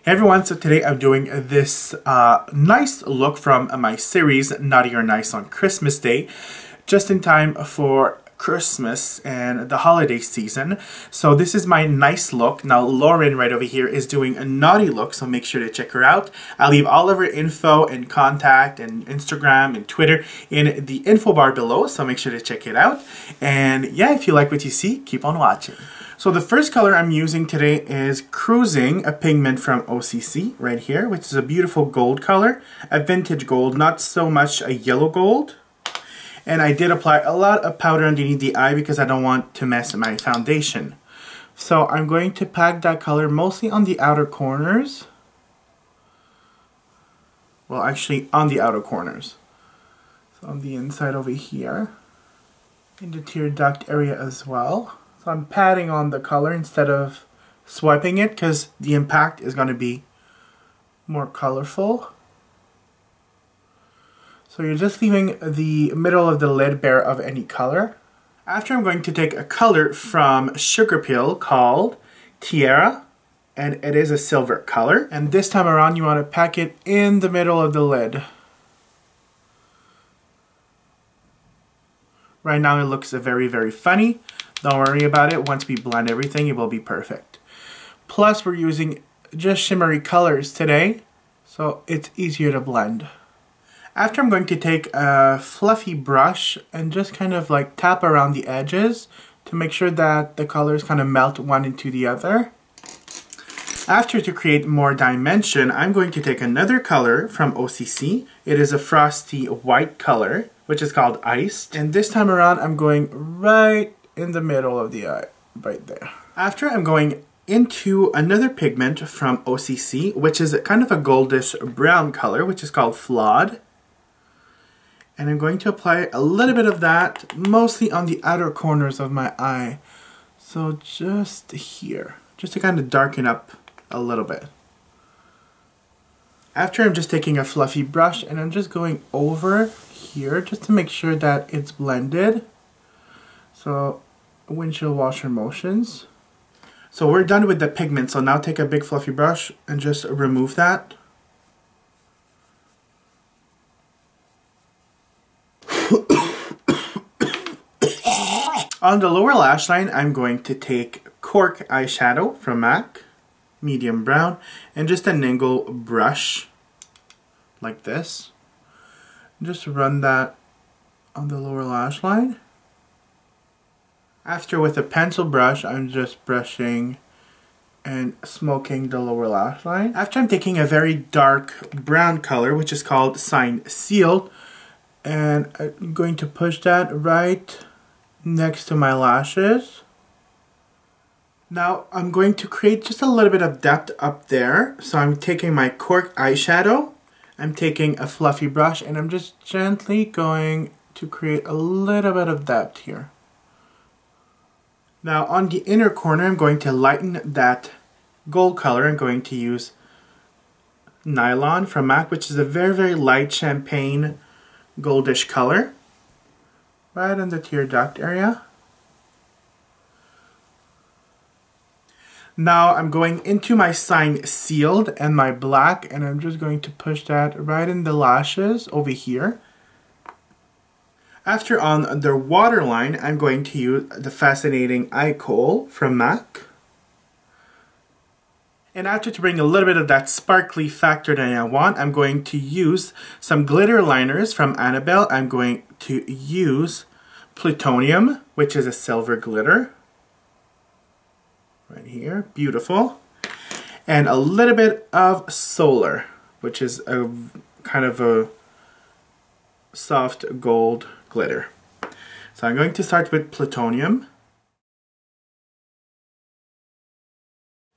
Hey everyone, so today I'm doing this nice look from my series Naughty or Nice on Christmas Day, just in time for Christmas and the holiday season. So this is my nice look. Now Lauren right over here is doing a naughty look, so make sure to check her out. I'll leave all of her info and contact and Instagram and Twitter in the info bar below, so make sure to check it out. And yeah, if you like what you see, keep on watching. So the first color I'm using today is Cruising, a pigment from O.C.C. right here, which is a beautiful gold color, a vintage gold, not so much a yellow gold. And I did apply a lot of powder underneath the eye because I don't want to mess my foundation. So I'm going to pack that color mostly on the outer corners. Well, actually on the outer corners. So on the inside over here, in the tear duct area as well. So I'm patting on the color instead of swiping it because the impact is going to be more colorful. So you're just leaving the middle of the lid bare of any color. After, I'm going to take a color from SugarPill called Tiara, and it is a silver color. And this time around you want to pack it in the middle of the lid. Right now it looks very funny. Don't worry about it. Once we blend everything, it will be perfect. Plus, we're using just shimmery colors today, so it's easier to blend. After, I'm going to take a fluffy brush and just kind of like tap around the edges to make sure that the colors kind of melt one into the other. After, to create more dimension, I'm going to take another color from O.C.C. It is a frosty white color, which is called Iced. And this time around, I'm going right in the middle of the eye, right there. After, I'm going into another pigment from O.C.C, which is kind of a goldish brown color, which is called Flawed. And I'm going to apply a little bit of that, mostly on the outer corners of my eye. So just here, just to kind of darken up a little bit. After, I'm just taking a fluffy brush and I'm just going over here just to make sure that it's blended. So windshield washer motions. So we're done with the pigment, so now take a big fluffy brush and just remove that. On the lower lash line, I'm going to take Cork eyeshadow from M.A.C, medium brown, and just an angle brush like this. Just run that on the lower lash line. After, with a pencil brush, I'm just brushing and smoking the lower lash line. After, I'm taking a very dark brown color, which is called Sign Sealed, and I'm going to push that right next to my lashes. Now, I'm going to create just a little bit of depth up there. So I'm taking my Cork eyeshadow, I'm taking a fluffy brush, and I'm just gently going to create a little bit of depth here. Now on the inner corner, I'm going to lighten that gold color. I'm going to use Nylon from M.A.C, which is a very light champagne goldish color. Right in the tear duct area. Now I'm going into my Sign Sealed and my black, and I'm just going to push that right in the lashes over here. After, on the waterline, I'm going to use the Fascinating Eye Kohl from M.A.C. And after, to bring a little bit of that sparkly factor that I want, I'm going to use some glitter liners from Annabelle. I'm going to use Plutonium, which is a silver glitter. Right here, beautiful. And a little bit of Solar, which is a kind of a soft gold glitter. So I'm going to start with Plutonium.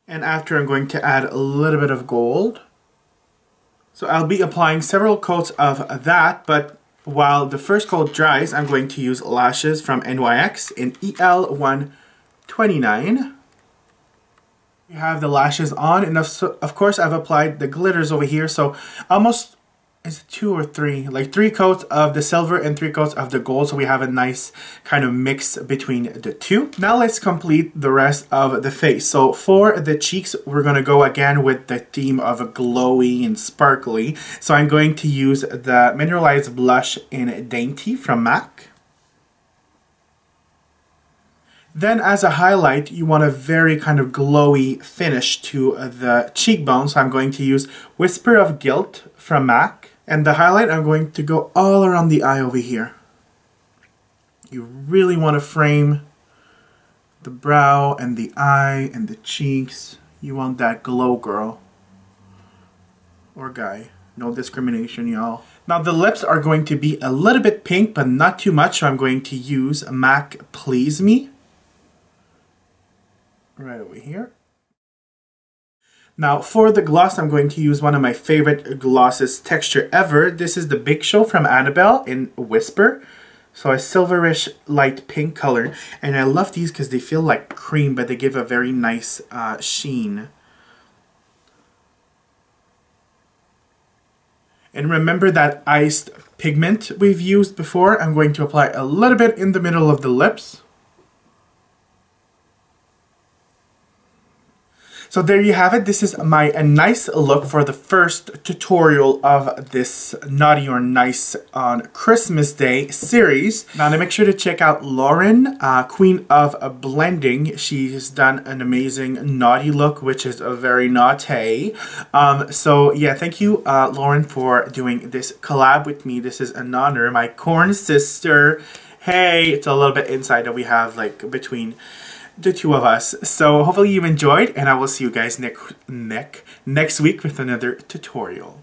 And after, I'm going to add a little bit of gold. So I'll be applying several coats of that, but while the first coat dries, I'm going to use lashes from NYX in EL129. You have the lashes on, and of course I've applied the glitters over here, so almost is it 2 or 3? Like 3 coats of the silver and 3 coats of the gold, so we have a nice kind of mix between the two. Now let's complete the rest of the face. So for the cheeks, we're gonna go again with the theme of glowy and sparkly. So I'm going to use the Mineralized blush in Dainty from M.A.C. Then as a highlight, you want a very kind of glowy finish to the cheekbone. So I'm going to use Whisper of Guilt from M.A.C. And the highlight, I'm going to go all around the eye over here. You really want to frame the brow and the eye and the cheeks. You want that glow, girl. Or guy. No discrimination, y'all. Now the lips are going to be a little bit pink, but not too much. So I'm going to use M.A.C. Please Me. Right over here. Now for the gloss, I'm going to use one of my favorite glosses texture ever. This is the BigShow from Annabelle in Whisper. So a silverish light pink color. And I love these because they feel like cream, but they give a very nice sheen. And remember that iced pigment we've used before. I'm going to apply a little bit in the middle of the lips. So there you have it. This is my nice look for the first tutorial of this Naughty or Nice on Christmas Day series. Now to make sure to check out Lauren, Queen of Blending. She's done an amazing naughty look, which is a very naughty. So yeah, thank you Lauren for doing this collab with me. This is an honor. My corn sister. Hey, it's a little bit inside that we have like between the two of us. So hopefully you enjoyed, and I will see you guys next week with another tutorial.